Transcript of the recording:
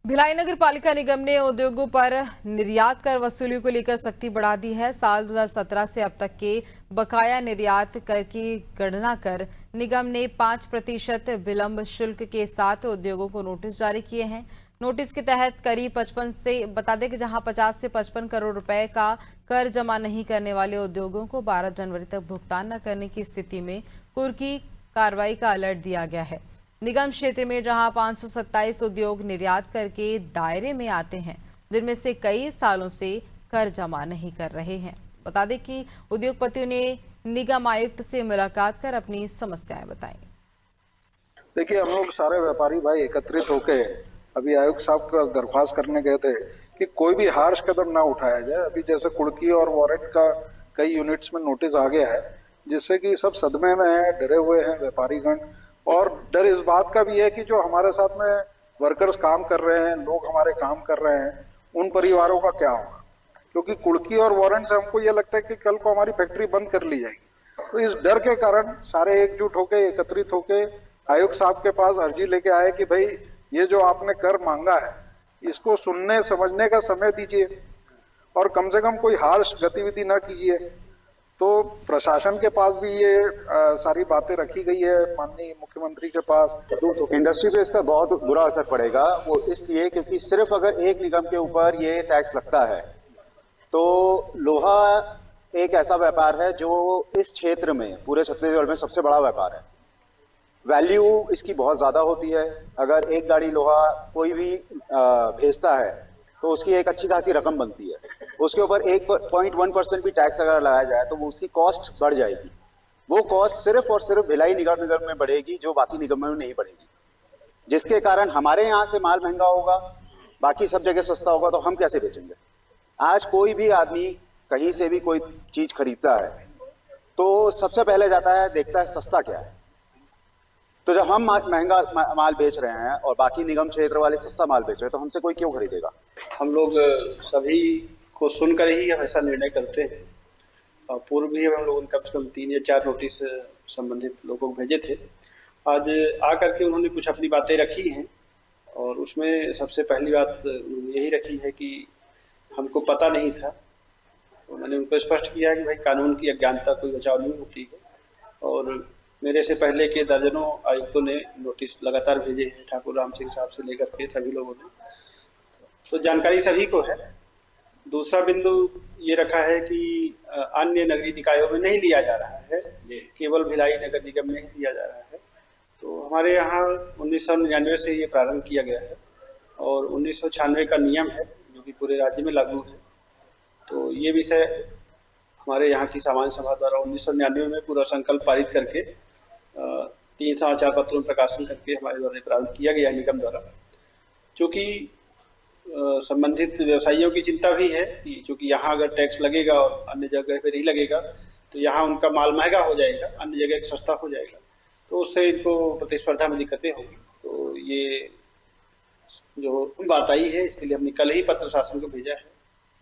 भिलाई नगर पालिका निगम ने उद्योगों पर निर्यात कर वसूली को लेकर सख्ती बढ़ा दी है। साल 2017 से अब तक के बकाया निर्यात कर की गणना कर निगम ने 5% विलंब शुल्क के साथ उद्योगों को नोटिस जारी किए हैं। नोटिस के तहत करीब 55 से बता दें कि जहां 50 से 55 करोड़ रुपए का कर जमा नहीं करने वाले उद्योगों को 12 जनवरी तक भुगतान न करने की स्थिति में कुर्की कार्रवाई का अलर्ट दिया गया है। निगम क्षेत्र में जहां 527 उद्योग निर्यात कर के दायरे में आते हैं, जिनमें से कई सालों से कर जमा नहीं कर रहे हैं। बता दें कि उद्योगपतियों ने निगम आयुक्त से मुलाकात कर अपनी समस्याएं बताई। देखिए, हम लोग सारे व्यापारी भाई एकत्रित होकर अभी आयुक्त साहब का दरख्वास्त करने गए थे कि कोई भी हार्श कदम ना उठाया जाए। अभी जैसे कुड़की और वारंट का कई यूनिट्स में नोटिस आ गया है, जिससे कि सब सदमे में हैं, डरे हुए हैं व्यापारीगण। और डर इस बात का भी है कि जो हमारे साथ में वर्कर्स काम कर रहे हैं, लोग हमारे काम कर रहे हैं, उन परिवारों का क्या होगा। क्योंकि कुड़की और वारंट से हमको ये लगता है कि कल को हमारी फैक्ट्री बंद कर ली जाएगी। तो इस डर के कारण सारे एकजुट होके, एकत्रित होके आयुक्त साहब के पास अर्जी लेके आए कि भाई ये जो आपने कर मांगा है, इसको सुनने समझने का समय दीजिए और कम से कम कोई हार्श गतिविधि ना कीजिए। तो प्रशासन के पास भी ये सारी बातें रखी गई है, माननीय मुख्यमंत्री के पास। तो इंडस्ट्री पे इसका बहुत बुरा असर पड़ेगा, वो इसलिए क्योंकि सिर्फ अगर एक निगम के ऊपर ये टैक्स लगता है तो लोहा एक ऐसा व्यापार है जो इस क्षेत्र में पूरे छत्तीसगढ़ में सबसे बड़ा व्यापार है। वैल्यू इसकी बहुत ज़्यादा होती है। अगर एक गाड़ी लोहा कोई भी भेजता है तो उसकी एक अच्छी खासी रकम बनती है। उसके ऊपर 1.1% भी टैक्स अगर लगाया जाए तो वो उसकी कॉस्ट बढ़ जाएगी। वो कॉस्ट सिर्फ और सिर्फ भिलाई निगम में बढ़ेगी, जो बाकी निगमों में नहीं बढ़ेगी, जिसके कारण हमारे यहाँ से माल महंगा होगा, बाकी सब जगह सस्ता होगा, तो हम कैसे बेचेंगे। आज कोई भी आदमी कहीं से भी कोई चीज खरीदता है तो सबसे पहले जाता है, देखता है सस्ता क्या है। तो जब हम महंगा माल बेच रहे हैं और बाकी निगम क्षेत्र वाले सस्ता माल बेच रहे हैं, तो हमसे कोई क्यों खरीदेगा। हम लोग सभी को सुनकर ही हम ऐसा निर्णय करते हैं। और पूर्व भी हम लोगों ने कम से कम 3 या 4 नोटिस संबंधित लोगों को भेजे थे। आज आकर के उन्होंने कुछ अपनी बातें रखी हैं और उसमें सबसे पहली बात यही रखी है कि हमको पता नहीं था। तो मैंने उनको स्पष्ट किया कि भाई कानून की अज्ञानता कोई बचाव नहीं होती है। और मेरे से पहले के दर्जनों आयुक्तों ने नोटिस लगातार भेजे हैं, ठाकुर राम सिंह साहब से लेकर के सभी लोगों ने, तो जानकारी सभी को है। दूसरा बिंदु ये रखा है कि अन्य नगरीय निकायों में नहीं लिया जा रहा है, केवल भिलाई नगर निगम में ही लिया जा रहा है। तो हमारे यहाँ 1999 से ये प्रारंभ किया गया है और 1996 का नियम है जो कि पूरे राज्य में लागू है। तो ये विषय हमारे यहाँ की सामान्य सभा द्वारा 1999 में पूरा संकल्प पारित करके 3 समाचार पत्रों में प्रकाशन करके हमारे द्वारा प्रारंभ किया गया निगम द्वारा। क्योंकि संबंधित व्यवसायियों की चिंता भी है कि क्योंकि यहाँ अगर टैक्स लगेगा और अन्य जगह पे नहीं लगेगा तो यहाँ उनका माल महंगा हो जाएगा, अन्य जगह सस्ता हो जाएगा, तो उससे इनको प्रतिस्पर्धा में दिक्कतें होंगी। तो ये जो बात आई है इसके लिए हमने कल ही पत्र शासन को भेजा है।